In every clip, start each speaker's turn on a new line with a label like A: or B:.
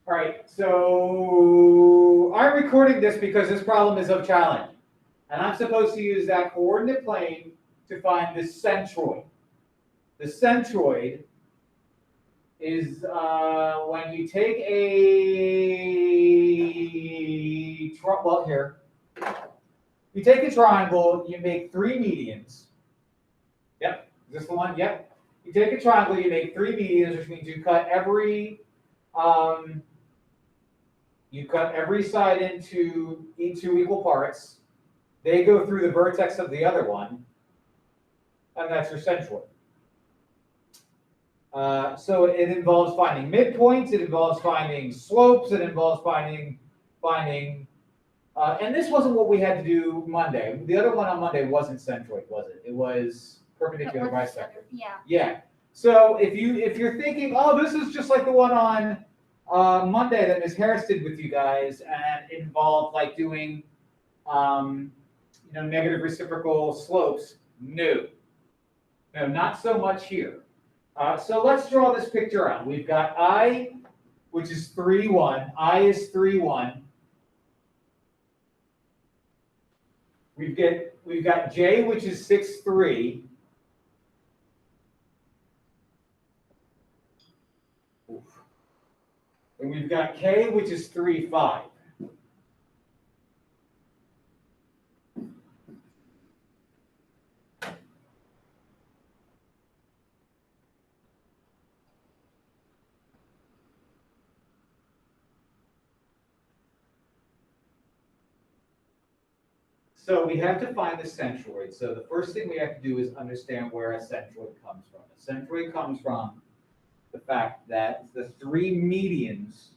A: All right, so I'm recording this because this problem is of challenge. And I'm supposed to use that coordinate plane to find the centroid. The centroid is when you take you take a triangle, you make three medians. Yep, is this the one? Yep. You take a triangle, you make three medians, which means you cut every side into equal parts. They go through the vertex of the other one, and that's your centroid. So it involves finding midpoints, it involves finding slopes, it involves finding, and this wasn't what we had to do Monday. The other one on Monday wasn't centroid, was it? It was perpendicular bisector.
B: Yeah.
A: Yeah. So if you're thinking, oh, this is just like the one on Monday that Ms. Harris did with you guys, and it involved like doing, negative reciprocal slopes. No, not so much here. So let's draw this picture out. We've got I, which is 3, 1. I is 3, 1. We've got J, which is 6, 3. Oof. And we've got K, which is 3, 5. So we have to find the centroid. So the first thing we have to do is understand where a centroid comes from. A centroid comes from the fact that the three medians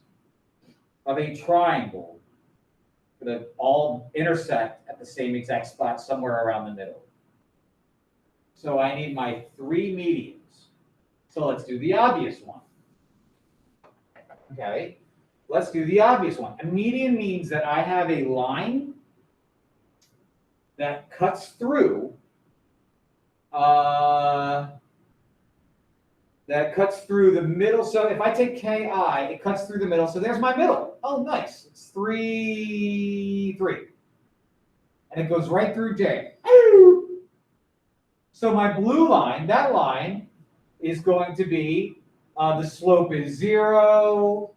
A: of a triangle that all intersect at the same exact spot somewhere around the middle. So I need my three medians. So let's do the obvious one. Okay, let's do the obvious one. A median means that I have a line that cuts through the middle. So if I take KI, it cuts through the middle. So there's my middle. Oh, nice. It's 3, 3. And it goes right through J. So my blue line, that line, is going to be, the slope is 0,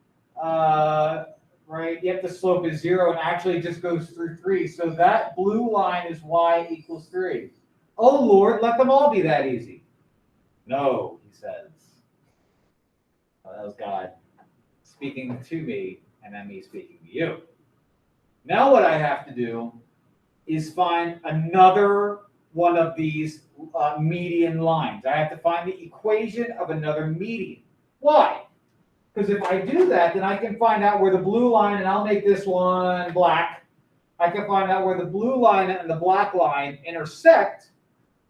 A: right? Yep, the slope is 0 and actually just goes through 3. So that blue line is y equals 3. Oh, Lord, let them all be that easy. No, he says. Oh, that was God speaking to me and then me speaking to you. Now what I have to do is find another one of these median lines. I have to find the equation of another median. Why? Because if I do that, then I can find out where the blue line, and I'll make this one black. I can find out where the blue line and the black line intersect,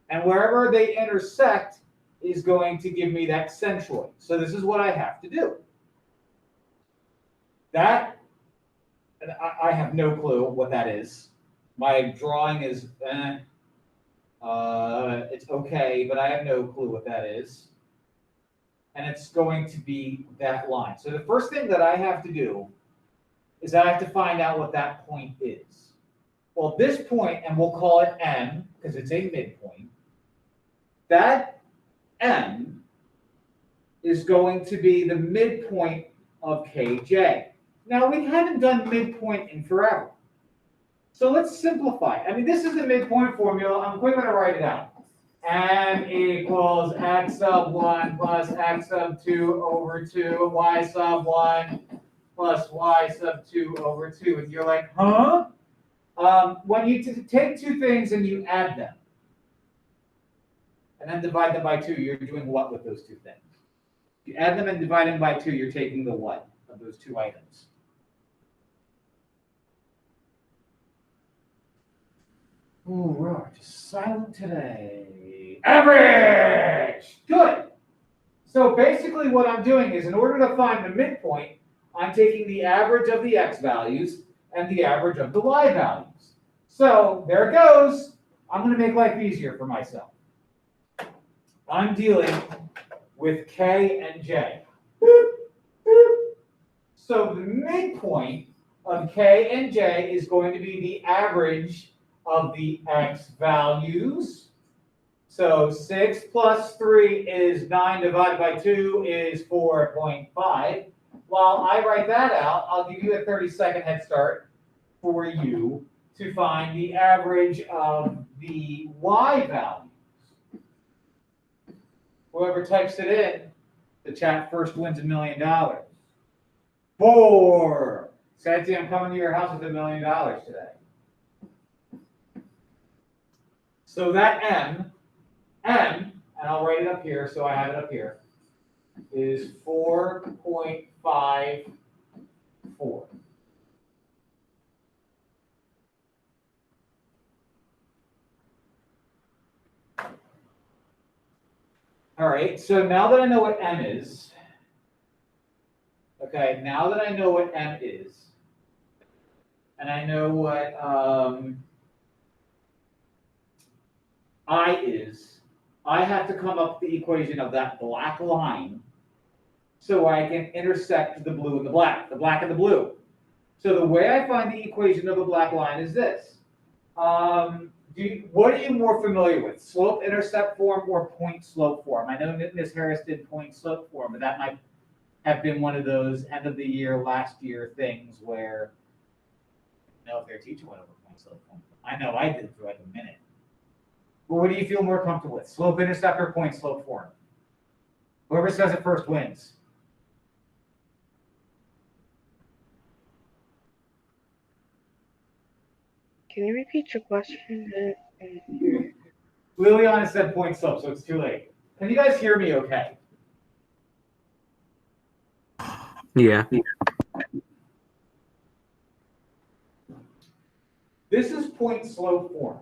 A: and wherever they intersect is going to give me that centroid. So this is what I have to do. That, and I have no clue what that is. My drawing is, it's okay, but I have no clue what that is. And it's going to be that line. So the first thing that I have to do is I have to find out what that point is. Well, this point, and we'll call it M, because it's a midpoint, that M is going to be the midpoint of KJ. Now, we haven't done midpoint in forever. So let's simplify. I mean, this is the midpoint formula. I'm quick going to write it out. M equals x sub 1 plus x sub 2 over 2, y sub 1 plus y sub 2 over 2. And you're like, huh? When you take two things and you add them, and then divide them by 2, you're doing what with those two things? You add them and divide them by 2, you're taking the what of those two items? Ooh, we're just silent today. Average! Good. So basically what I'm doing is, in order to find the midpoint, I'm taking the average of the x values and the average of the y values. So there it goes. I'm going to make life easier for myself. I'm dealing with K and J. So the midpoint of k and j is going to be the average of the x values. So 6 plus 3 is 9 divided by 2 is 4.5. While I write that out, I'll give you a 30-second head start for you to find the average of the y values. Whoever types it in, the chat first wins $1 million. 4. Santi, I'm coming to your house with $1 million today. So that M, and I'll write it up here so I have it up here, is 4.54. All right, so now that I know what M is, okay, now that I know what M is, and I know what I is, I have to come up with the equation of that black line so I can intersect the blue and the black and the blue. So the way I find the equation of a black line is this. What are you more familiar with, slope-intercept form or point-slope form? I know that Ms. Harris did point-slope form, but that might have been one of those end-of-the-year, last-year things where I don't know if their teacher went over point-slope form. I know I did for like a minute. But what do you feel more comfortable with, slope-intercept or point-slope form? Whoever says it first wins.
B: Can you repeat your question?
A: Liliana said point slope, so it's too late. Can you guys hear me okay?
C: Yeah.
A: This is point slope form.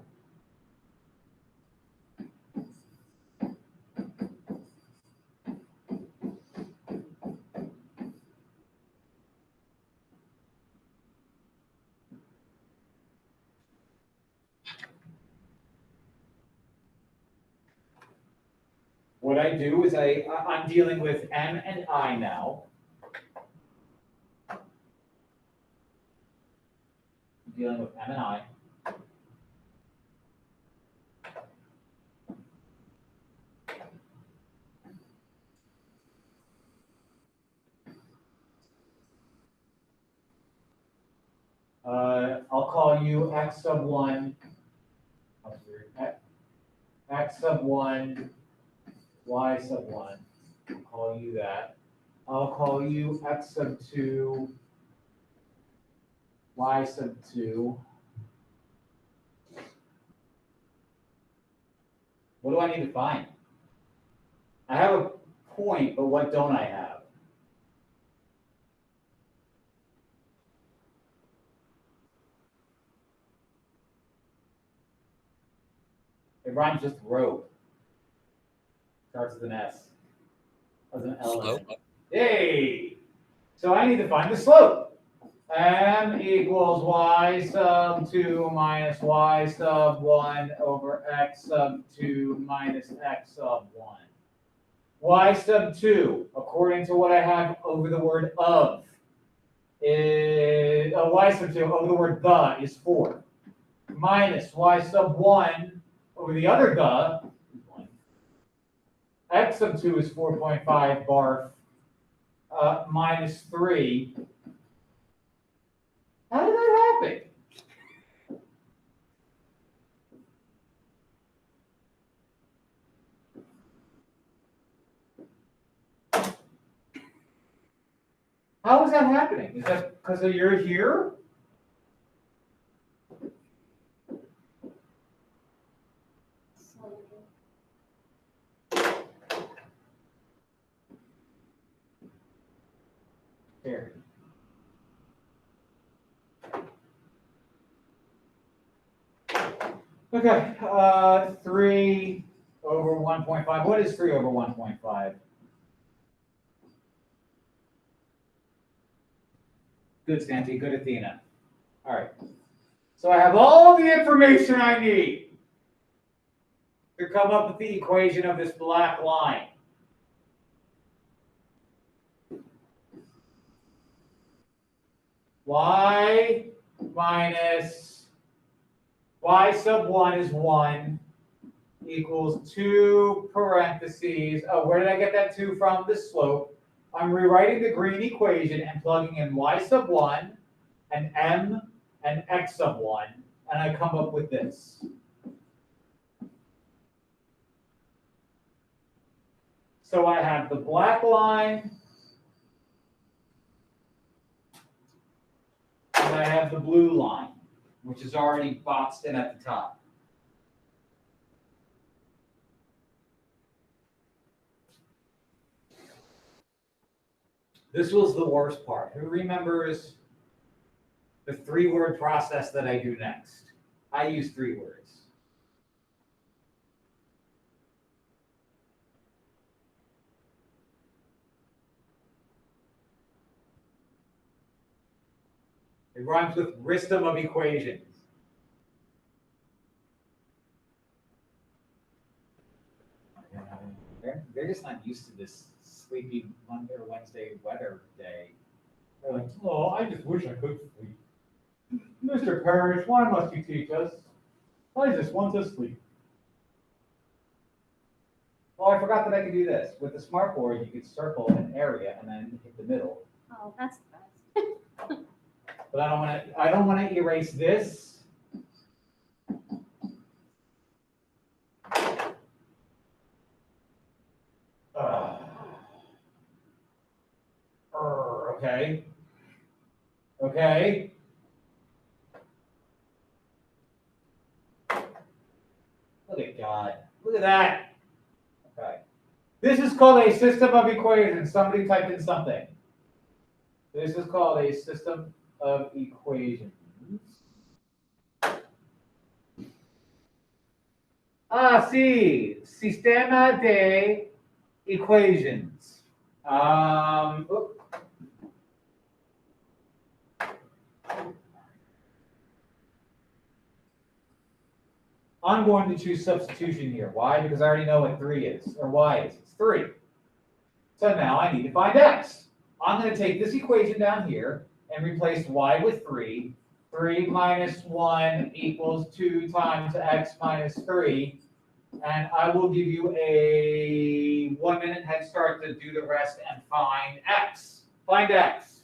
A: What I do is I'm dealing with M and I now. I'm dealing with M and I. I'll call you X sub 1, X sub 1, Y sub 1. I'll call you that. I'll call you X sub 2, Y sub 2. What do I need to find? I have a point, but what don't I have? It rhymes with rope. Starts with an S. As an L.
D: Slope.
A: Hey! So I need to find the slope. M equals Y sub 2 minus Y sub 1 over X sub 2 minus X sub 1. Y sub 2, according to what I have over the word of, is Y sub 2 over the word the is 4. Minus Y sub 1 over the other the is 1. X sub 2 is 4.5 barf minus 3. How did that happen? How is that happening? Is that because you're here? Here. Okay, 3 over 1.5. What is 3 over 1.5? Good, Santi. Good, Athena. All right. So I have all the information I need to come up with the equation of this black line. y minus y sub 1 is 1 equals 2 parentheses. Oh, where did I get that 2 from? The slope. I'm rewriting the green equation and plugging in y sub 1 and m and x sub 1, and I come up with this. So I have the black line, and I have the blue line, which is already boxed in at the top. This was the worst part. Who remembers the 3-word process that I do next? I use 3 words. It rhymes with Ristom of equations. They're just not used to this sleepy Monday or Wednesday weather day. They're like, oh, I just wish I could sleep. Mr. Perich, why must you teach us? I just want to sleep. Oh, I forgot that I could do this. With the smartboard, you could circle an area and then hit the middle.
D: Oh, that's the best.
A: But I don't want to erase this. Okay. Okay. Look at God. Look at that. Okay. This is called a system of equations. Somebody typed in something. This is called a system of equations. Sí. Sistema de equations. I'm going to choose substitution here. Why? Because I already know what 3 is, or y is. It's 3. So now I need to find x. I'm going to take this equation down here and replace y with 3. 3 minus 1 equals 2 times x minus 3. And I will give you a 1-minute head start to do the rest and find x. Find x.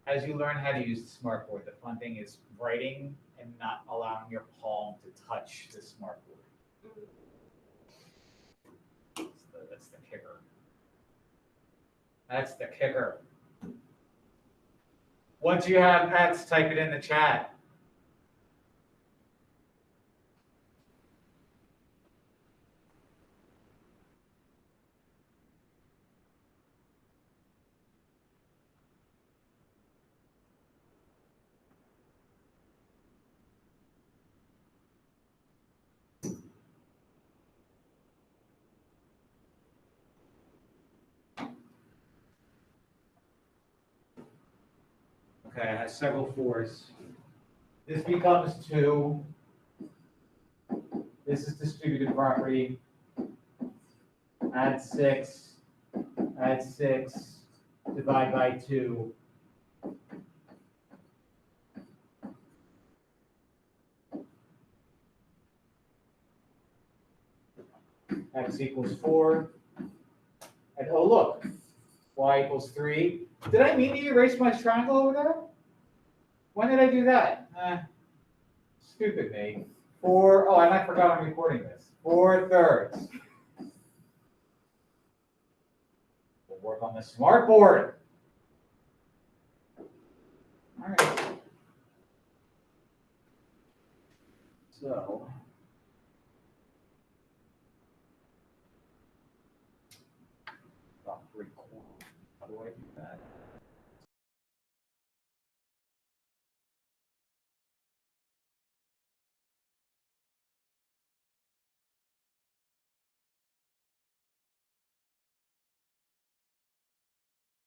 A: As you learn how to use the smartboard, the fun thing is writing and not allowing your palm to touch the smartboard. That's the kicker. That's the kicker. Once you have x, type it in the chat. Okay, I have several 4s. This becomes 2. This is distributive property. Add 6. Add 6. Divide by 2. X equals 4. And oh, look. Y equals 3. Did I mean to erase my triangle over there? When did I do that? Stupid me. 4, oh, and I forgot I'm recording this. 4/3. We'll work on the smartboard. All right. So. About 3/4. How do I do that?